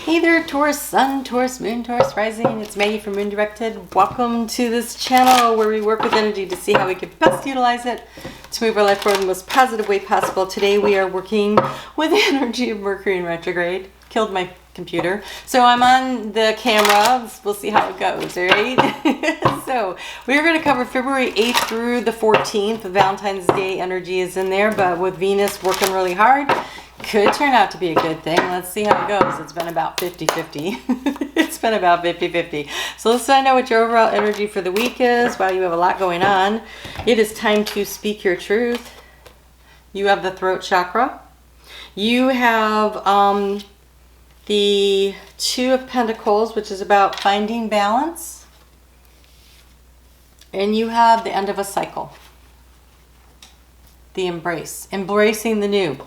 Hey there, Taurus Sun, Taurus Moon, Taurus Rising. It's Maggie from Moon Directed. Welcome to this channel where we work with energy to see how we can best utilize it to move our life forward in the most positive way possible. Today we are working with the energy of Mercury in retrograde. Killed my computer. So I'm on the camera. We'll see how it goes, all right? So we're going to cover February 8th through the 14th. Valentine's Day energy is in there, but with Venus working really hard, could turn out to be a good thing. Let's see how it goes. It's been about 50-50. It's been about 50-50. So let's find out what your overall energy for the week is. Wow, you have a lot going on. It is time to speak your truth. You have the throat chakra. You have the Two of Pentacles, which is about finding balance. And you have the end of a cycle. The embrace. Embracing the new.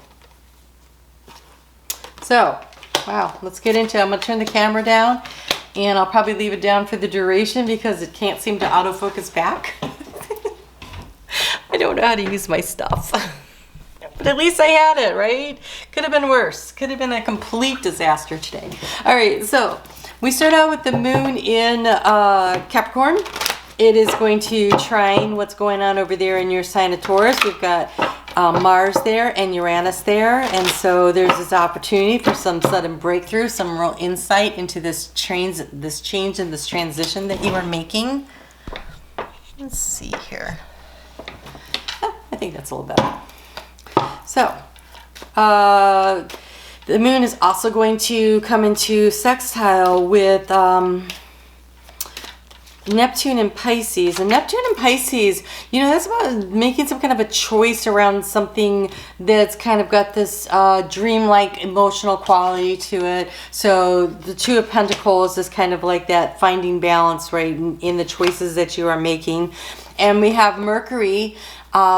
So, wow, let's get into it. I'm going to turn the camera down, and I'll probably leave it down for the duration because it can't seem to autofocus back. I don't know how to use my stuff. But at least I had it, right? Could have been worse. Could have been a complete disaster today. All right, so we start out with the moon in Capricorn. It is going to trine what's going on over there in your sign of Taurus. We've got Mars there and Uranus there, and so there's this opportunity for some sudden breakthrough, some real insight into this change and this transition that you are making. Let's see here. I think that's a little better. So, the moon is also going to come into sextile with Neptune and Pisces. And Neptune and Pisces, you know, that's about making some kind of a choice around something that's kind of got this dreamlike emotional quality to it. So the Two of Pentacles is kind of like that finding balance, right, in the choices that you are making. And we have Mercury,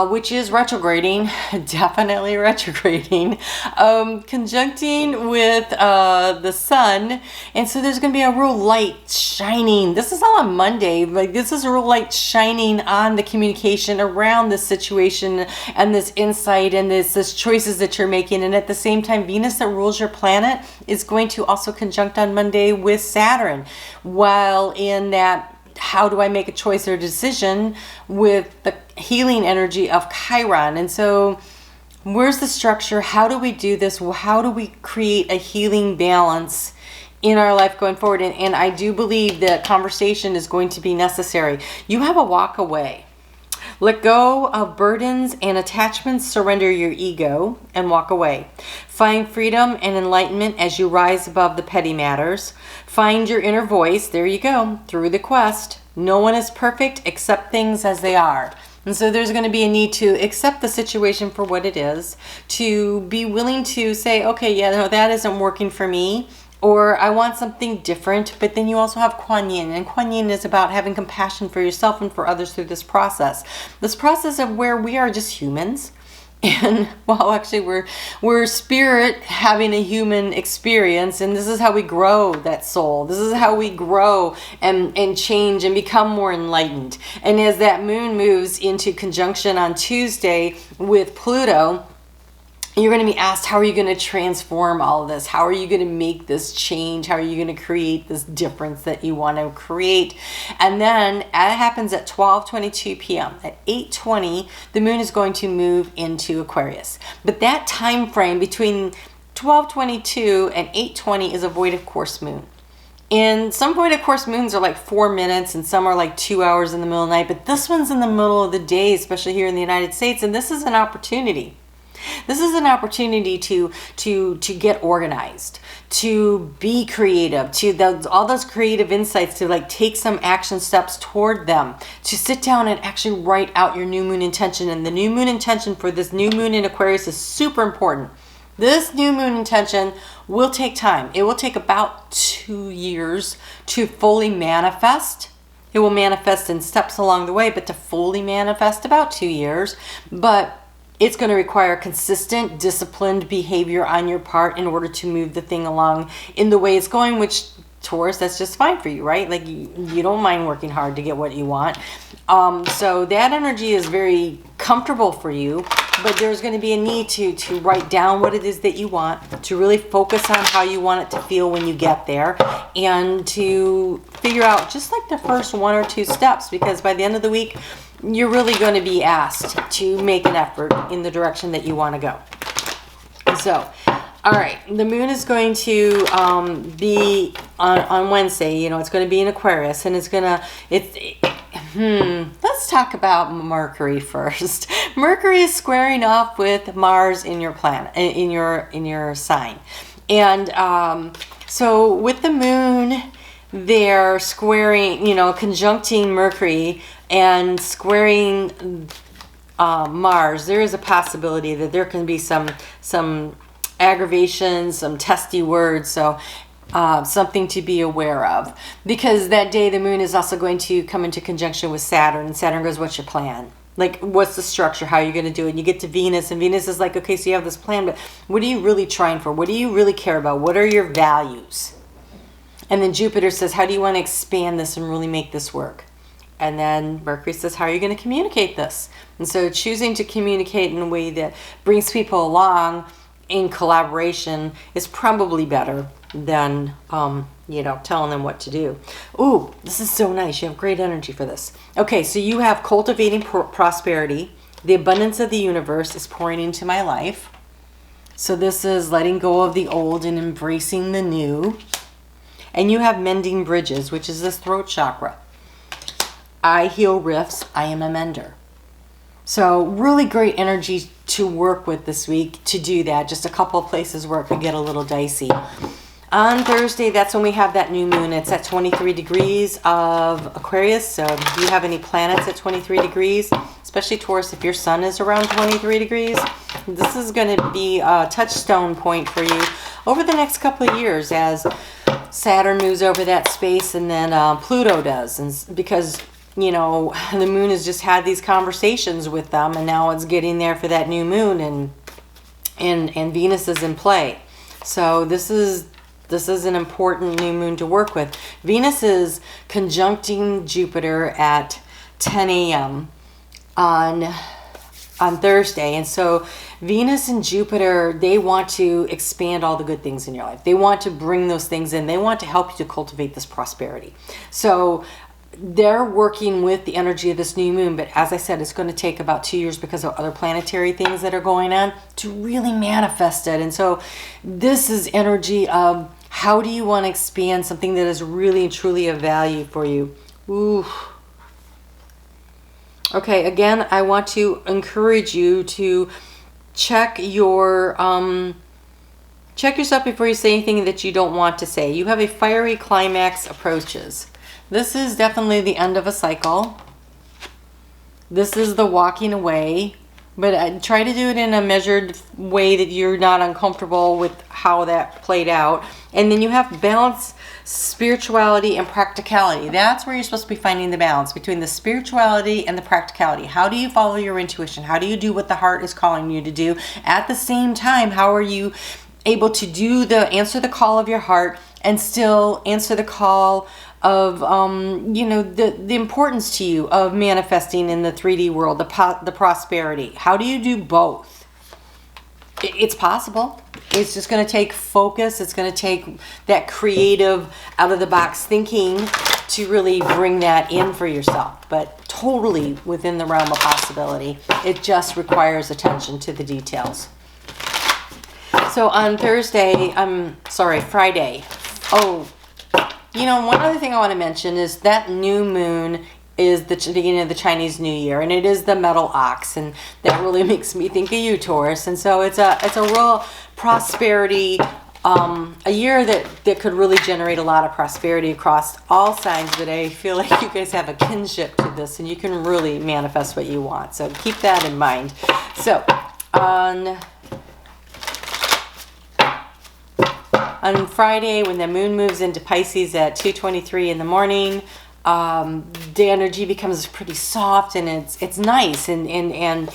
which is retrograding, definitely retrograding, conjuncting with the sun. And so there's going to be a real light shining. This is all on Monday. Like, this is a real light shining on the communication around this situation and this insight and this choices that you're making. And at the same time, Venus that rules your planet is going to also conjunct on Monday with Saturn, while in that how do I make a choice or a decision with the healing energy of Chiron. And so where's the structure? How do we do this? How do we create a healing balance in our life going forward? And I do believe that conversation is going to be necessary. You have a walk away. Let go of burdens and attachments, surrender your ego, and walk away. Find freedom and enlightenment as you rise above the petty matters. Find your inner voice, there you go, through the quest. No one is perfect, accept things as they are. And so there's going to be a need to accept the situation for what it is, to be willing to say, okay, yeah, no, that isn't working for me, or I want something different. But then you also have Kuan Yin, and Kuan Yin is about having compassion for yourself and for others through this process of where we are just humans. And well, actually we're spirit having a human experience, and this is how we grow that soul. This is how we grow and change and become more enlightened. And as that moon moves into conjunction on Tuesday with Pluto, you're going to be asked, how are you going to transform all of this? How are you going to make this change? How are you going to create this difference that you want to create? And then that happens at 12:22 p.m. At 8:20, the moon is going to move into Aquarius. But that time frame between 12:22 and 8:20 is a void of course moon. And some void of course moons are like 4 minutes, and some are like 2 hours in the middle of the night. But this one's in the middle of the day, especially here in the United States. And this is an opportunity. This is an opportunity to get organized, to be creative, all those creative insights, to like take some action steps toward them, to sit down and actually write out your new moon intention. And the new moon intention for this new moon in Aquarius is super important. This new moon intention will take time. It will take about 2 years to fully manifest. It will manifest in steps along the way, but to fully manifest about 2 years. But it's going to require consistent, disciplined behavior on your part in order to move the thing along in the way it's going, which Taurus, that's just fine for you, right? Like you don't mind working hard to get what you want. So that energy is very comfortable for you, but there's going to be a need to write down what it is that you want, to really focus on how you want it to feel when you get there, and to figure out just like the first 1 or 2 steps, because by the end of the week, you're really going to be asked to make an effort in the direction that you want to go. So, all right, the moon is going to be on Wednesday. You know, it's going to be in Aquarius, and it's going to, let's talk about Mercury first. Mercury is squaring off with Mars in your planet, in your sign. And so with the moon, they're squaring, you know, conjuncting Mercury and squaring Mars. There is a possibility that there can be some aggravation, some testy words, so something to be aware of, because that day the moon is also going to come into conjunction with Saturn, and Saturn goes, what's your plan? Like, what's the structure? How are you going to do it? And you get to Venus, and Venus is like, okay, so you have this plan, but what are you really trying for? What do you really care about? What are your values? And then Jupiter says, how do you want to expand this and really make this work? And then Mercury says, how are you going to communicate this? And so choosing to communicate in a way that brings people along in collaboration is probably better than, you know, telling them what to do. Ooh, this is so nice. You have great energy for this. Okay, so you have cultivating prosperity. The abundance of the universe is pouring into my life. So this is letting go of the old and embracing the new. And you have mending bridges, which is this throat chakra. I heal rifts. I am a mender. So really great energy to work with this week to do that. Just a couple of places where it could get a little dicey. On Thursday, that's when we have that new moon. It's at 23 degrees of Aquarius. So if you have any planets at 23 degrees, especially Taurus, if your sun is around 23 degrees, this is going to be a touchstone point for you over the next couple of years as Saturn moves over that space, and then Pluto does. And because, you know, the moon has just had these conversations with them, and now it's getting there for that new moon, and Venus is in play. So this is an important new moon to work with. Venus is conjuncting Jupiter at 10 a.m. on Thursday. And so Venus and Jupiter, they want to expand all the good things in your life. They want to bring those things in. They want to help you to cultivate this prosperity. So they're working with the energy of this new moon, but as I said, it's going to take about 2 years because of other planetary things that are going on to really manifest it. And so this is energy of how do you want to expand something that is really and truly of value for you. Ooh. Okay, again, I want to encourage you to check yourself before you say anything that you don't want to say. You have a fiery climax approaches. This is definitely the end of a cycle. This is the walking away, but I try to do it in a measured way that you're not uncomfortable with how that played out. And then you have balance, spirituality, and practicality. That's where you're supposed to be finding the balance between the spirituality and the practicality. How do you follow your intuition? How do you do what the heart is calling you to do? At the same time, how are you able to answer the call of your heart and still answer the call of the importance to you of manifesting in the 3D world, the prosperity? How do you do both? It's possible. It's just going to take focus. It's going to take that creative, out of the box thinking to really bring that in for yourself, but totally within the realm of possibility. It just requires attention to the details. So on Friday. Oh, one other thing I want to mention is that new moon is the beginning of the Chinese New Year, and it is the metal ox, and that really makes me think of you, Taurus. And so it's a real prosperity, a year that could really generate a lot of prosperity across all signs. But I feel like you guys have a kinship to this, and you can really manifest what you want. So keep that in mind. So on Friday, when the moon moves into Pisces at 2:23 in the morning, the energy becomes pretty soft, and it's nice, and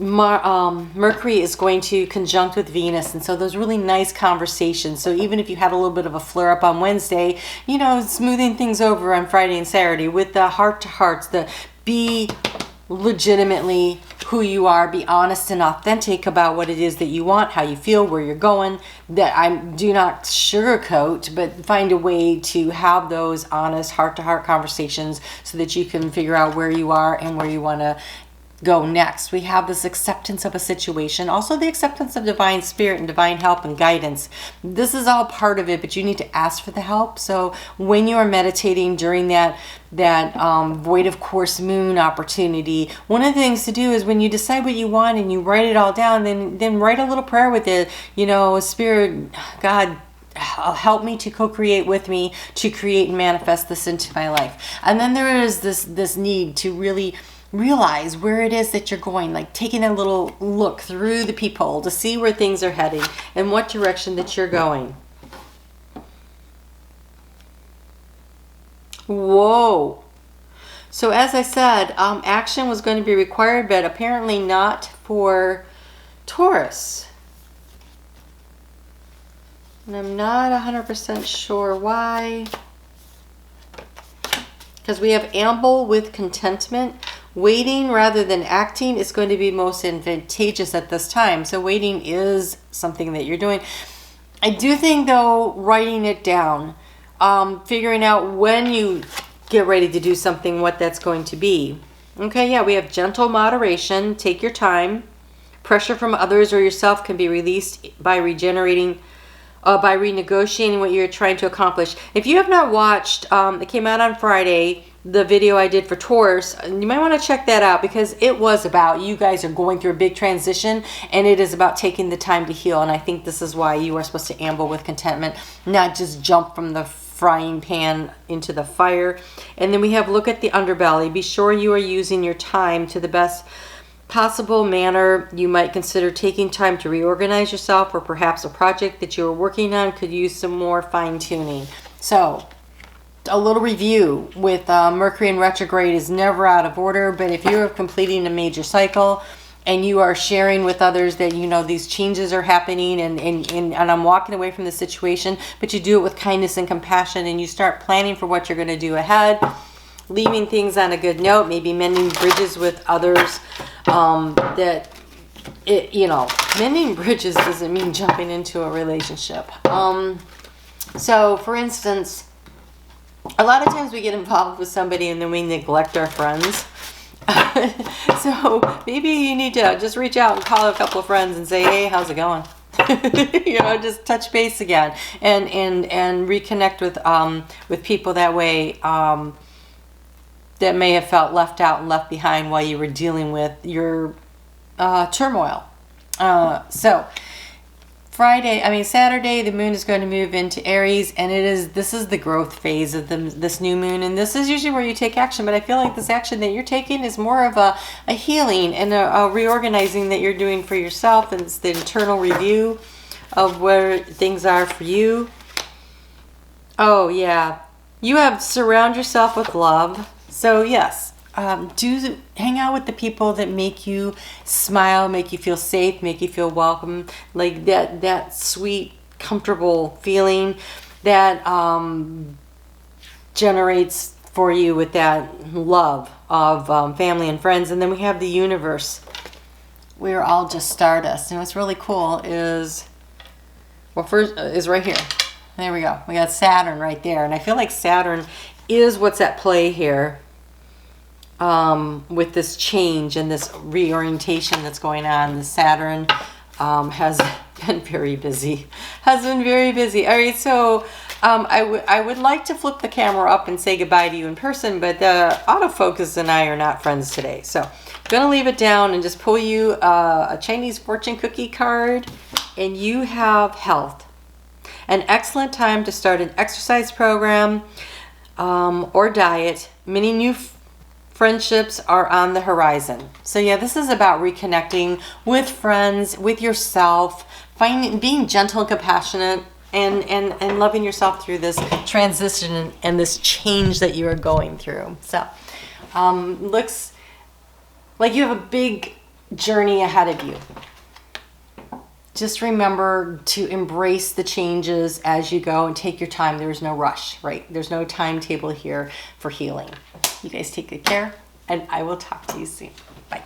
Mercury is going to conjunct with Venus, and so those really nice conversations. So even if you had a little bit of a flare up on Wednesday, you know, smoothing things over on Friday and Saturday with the heart to hearts, the be legitimately who you are, be honest and authentic about what it is that you want, how you feel, where you're going. That I do not sugarcoat, but find a way to have those honest heart to heart conversations so that you can figure out where you are and where you want to go next. We have this acceptance of a situation, also the acceptance of divine spirit and divine help and guidance. This is all part of it, but you need to ask for the help. So when you are meditating during that void of course moon opportunity, one of the things to do is when you decide what you want and you write it all down, then write a little prayer with it. You know, Spirit, God, help me to co-create with me to create and manifest this into my life. And then there is this need to really realize where it is that you're going, like taking a little look through the peephole to see where things are heading and what direction that you're going. Whoa. So as I said, action was going to be required, but apparently not for Taurus. And I'm not 100% sure why. Because we have amble with contentment. Waiting rather than acting is going to be most advantageous at this time. So waiting is something that you're doing. I do think, though, writing it down, figuring out when you get ready to do something, what that's going to be. Okay, yeah, we have gentle moderation. Take your time. Pressure from others or yourself can be released by renegotiating what you're trying to accomplish. If you have not watched, it came out on Friday, the video I did for Taurus, you might want to check that out because it was about you guys are going through a big transition and it is about taking the time to heal. And I think this is why you are supposed to amble with contentment, not just jump from the frying pan into the fire. And then we have look at the underbelly. Be sure you are using your time to the best possible manner. You might consider taking time to reorganize yourself, or perhaps a project that you are working on could use some more fine-tuning. So a little review with Mercury in retrograde is never out of order, but if you're completing a major cycle and you are sharing with others that, you know, these changes are happening and I'm walking away from the situation, but you do it with kindness and compassion and you start planning for what you're going to do ahead, leaving things on a good note, maybe mending bridges with others. Mending bridges doesn't mean jumping into a relationship. So for instance, a lot of times we get involved with somebody and then we neglect our friends. So maybe you need to just reach out and call a couple of friends and say, hey, how's it going? Just touch base again and reconnect with people that way, that may have felt left out and left behind while you were dealing with your turmoil. So Saturday, the moon is going to move into Aries, and this is the growth phase of this new moon, and this is usually where you take action, but I feel like this action that you're taking is more of a healing and a reorganizing that you're doing for yourself, and it's the internal review of where things are for you. Oh, yeah. You have surround yourself with love. So, yes. Do hang out with the people that make you smile, make you feel safe, make you feel welcome, like that sweet, comfortable feeling that generates for you with that love of family and friends. And then we have the universe. We're all just stardust. And what's really cool is, first is right here. There we go. We got Saturn right there. And I feel like Saturn is what's at play here. With this change and this reorientation that's going on. The Saturn has been very busy. All right, so I would like to flip the camera up and say goodbye to you in person, but the autofocus and I are not friends today. So I'm going to leave it down and just pull you a Chinese fortune cookie card, and you have health. An excellent time to start an exercise program or diet. Many new friendships are on the horizon. So yeah, this is about reconnecting with friends, with yourself, being gentle and compassionate, and loving yourself through this transition and this change that you are going through. So looks like you have a big journey ahead of you. Just remember to embrace the changes as you go and take your time. There's no rush, right? There's no timetable here for healing. You guys take good care, and I will talk to you soon. Bye.